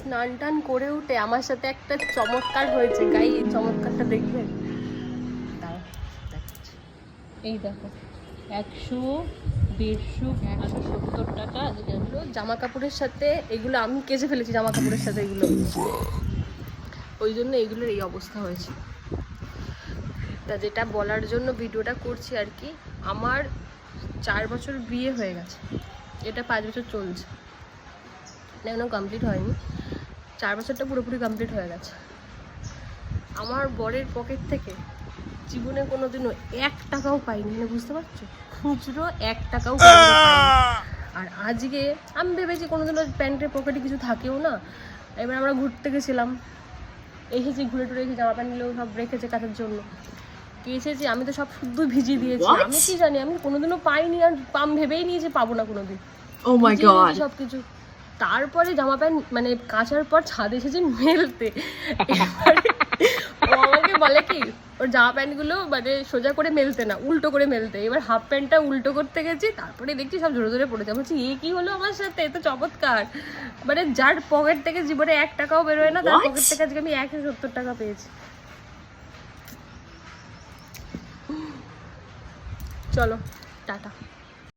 স্নান টান করে উঠে আমার সাথে একটা চমৎকার হয়েছে গাই, এই চমৎকারটা দেখবে। এই দেখো 100, 150, 170 টাকা এগুলো জামা কাপড়ের সাথে, এগুলো আমি কেচে ফেলেছি জামা কাপড়ের সাথে এগুলো, ওই জন্য এইগুলোর এই অবস্থা হয়েছে। তা যেটা বলার জন্য ভিডিওটা করছি আর কি, আমার 4 বছর বিয়ে হয়ে গেছে, এটা 5 বছর চলছে, এখনো কমপ্লিট হয়নি, 4 বছরটা পুরোপুরি কমপ্লিট হয়ে গেছে। আমার বরের পকেট থেকে জীবনে কোনোদিনও 1 টাকাও পাইনি, মানে বুঝতে পারছো, খুচরো 1 টাকাও পাইনি। আর আজকে আমি ভেবেছি কোনোদিনও প্যান্টের পকেটে কিছু থাকেও না। এবার আমরা ঘুরতে গেছিলাম, এসেছি ঘুরে টুরে এসে জামা প্যান্টগুলো সব রেখেছে কাচার জন্য, এসেছি আমি তো সব শুদ্ধ ভিজিয়ে দিয়েছি। আমি কি জানি, আমি কোনোদিনও পাইনি, আর ভেবেই নিয়েছি পাবো না কোনোদিন। Oh my god, সবকিছু। তারপরে জামা প্যান্ট মানে কাচার পর ছাদে এসেছি মেলতে, ও আমাকে বলে কি ওর জামা প্যান্টগুলো মানে সোজা করে মেলতে না, উল্টো করে মেলতে। এবার হাফ প্যান্টটা উল্টো করতে গেছি, তারপরে দেখছি সব জোরে জোরে পড়েছে। বলছি এ কি হলো আমার সাথে, এ তো চমৎকার। মানে যার পকেট থেকে জীবনে 1 টাকাও বেরোয় না, তার পকেট থেকে আজকে আমি 170 টাকা পেয়েছি। চলো টাটা।